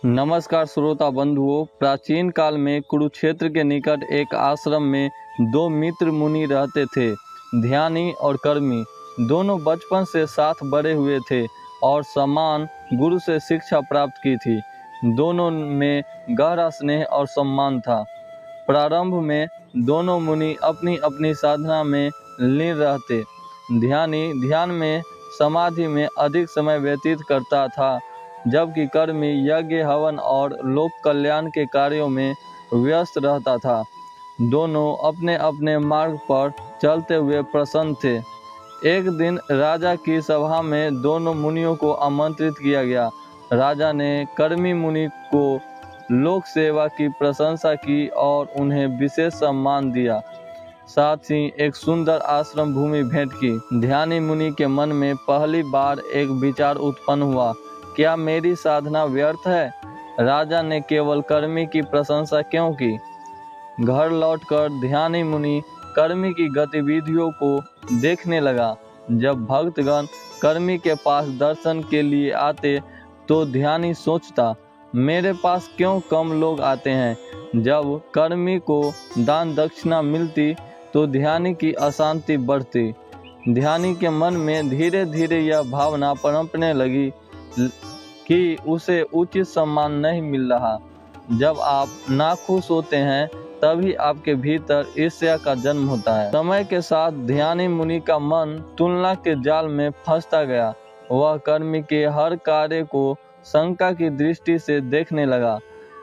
नमस्कार श्रोता बंधुओं। प्राचीन काल में कुरुक्षेत्र के निकट एक आश्रम में दो मित्र मुनि रहते थे। ध्यानी और कर्मी दोनों बचपन से साथ बड़े हुए थे और समान गुरु से शिक्षा प्राप्त की थी। दोनों में गहरा स्नेह और सम्मान था। प्रारंभ में दोनों मुनि अपनी अपनी साधना में लीन रहते। ध्यानी ध्यान में समाधि में अधिक समय व्यतीत करता था, जबकि कर्मी यज्ञ हवन और लोक कल्याण के कार्यों में व्यस्त रहता था। दोनों अपने अपने मार्ग पर चलते हुए प्रसन्न थे। एक दिन राजा की सभा में दोनों मुनियों को आमंत्रित किया गया। राजा ने कर्मी मुनि को लोक सेवा की प्रशंसा की और उन्हें विशेष सम्मान दिया। साथ ही एक सुंदर आश्रम भूमि भेंट की। ध्यानी मुनि के मन में पहली बार एक विचार उत्पन्न हुआ, क्या मेरी साधना व्यर्थ है? राजा ने केवल कर्मी की प्रशंसा क्यों की? घर लौटकर ध्यानी मुनि कर्मी की गतिविधियों को देखने लगा। जब भक्तगण कर्मी के पास दर्शन के लिए आते तो ध्यानी सोचता, मेरे पास क्यों कम लोग आते हैं। जब कर्मी को दान दक्षिणा मिलती तो ध्यानी की अशांति बढ़ती। ध्यानी के मन में धीरे धीरे यह भावना पनपने लगी कि उसे उचित सम्मान नहीं मिल रहा। जब आप नाखुश होते हैं तभी आपके भीतर ईर्ष्या का जन्म होता है। समय के साथ ध्यानी मुनि का मन तुलना के जाल में फंसता गया। वह कर्मी के हर कार्य को शंका की दृष्टि से देखने लगा।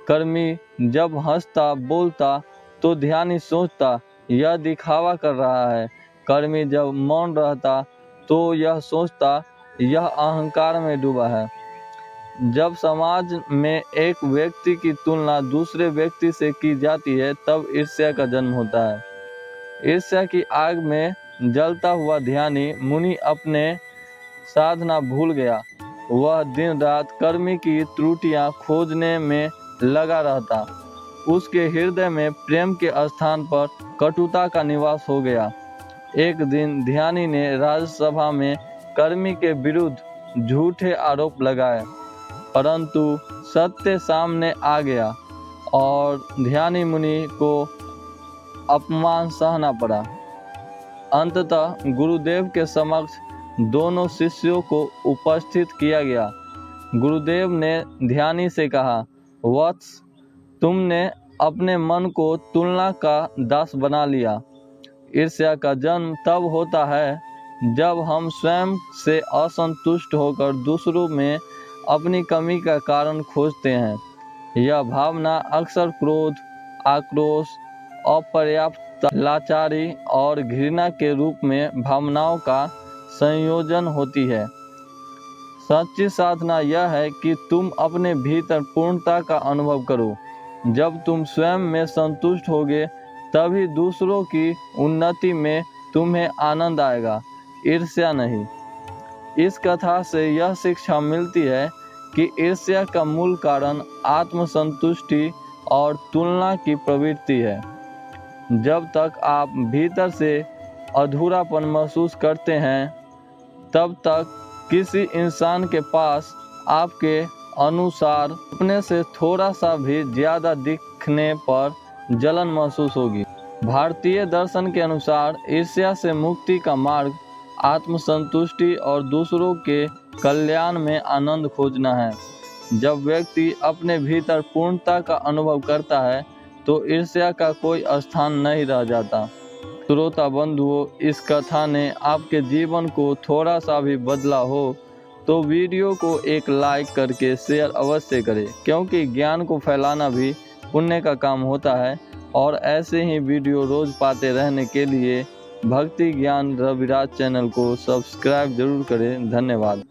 कर्मी जब हंसता बोलता तो ध्यानी सोचता, यह दिखावा कर रहा है। कर्मी जब मौन रहता तो यह सोचता, यह अहंकार में डूबा है। जब समाज में एक व्यक्ति की तुलना दूसरे व्यक्ति से की जाती है तब ईर्ष्या का जन्म होता है। ईर्ष्या की आग में जलता हुआ ध्यानी मुनि अपने साधना भूल गया। वह दिन रात कर्मी की त्रुटियां खोजने में लगा रहता। उसके हृदय में प्रेम के स्थान पर कटुता का निवास हो गया। एक दिन ध्यानी ने राजसभा में कर्मी के विरुद्ध झूठे आरोप लगाए, परंतु सत्य सामने आ गया और ध्यानी मुनि को अपमान सहना पड़ा। अंततः गुरुदेव के समक्ष दोनों शिष्यों को उपस्थित किया गया। गुरुदेव ने ध्यानी से कहा, वत्स, तुमने अपने मन को तुलना का दास बना लिया। ईर्ष्या का जन्म तब होता है जब हम स्वयं से असंतुष्ट होकर दूसरों में अपनी कमी का कारण खोजते हैं। यह भावना अक्सर क्रोध, आक्रोश, अपर्याप्त लाचारी और घृणा के रूप में भावनाओं का संयोजन होती है। सच्ची साधना यह है कि तुम अपने भीतर पूर्णता का अनुभव करो। जब तुम स्वयं में संतुष्ट होगे तभी दूसरों की उन्नति में तुम्हें आनंद आएगा, ईर्ष्या नहीं। इस कथा से यह शिक्षा मिलती है कि ईर्ष्या का मूल कारण आत्मसंतुष्टि और तुलना की प्रवृत्ति है। जब तक आप भीतर से अधूरापन महसूस करते हैं तब तक किसी इंसान के पास आपके अनुसार अपने से थोड़ा सा भी ज्यादा दिखने पर जलन महसूस होगी। भारतीय दर्शन के अनुसार ईर्ष्या से मुक्ति का मार्ग आत्मसंतुष्टि और दूसरों के कल्याण में आनंद खोजना है। जब व्यक्ति अपने भीतर पूर्णता का अनुभव करता है तो ईर्ष्या का कोई स्थान नहीं रह जाता। श्रोता बंधुओं, इस कथा ने आपके जीवन को थोड़ा सा भी बदला हो तो वीडियो को एक लाइक करके शेयर अवश्य करें, क्योंकि ज्ञान को फैलाना भी पुण्य का काम होता है। और ऐसे ही वीडियो रोज पाते रहने के लिए भक्ति ज्ञान रविराज चैनल को सब्सक्राइब जरूर करें। धन्यवाद।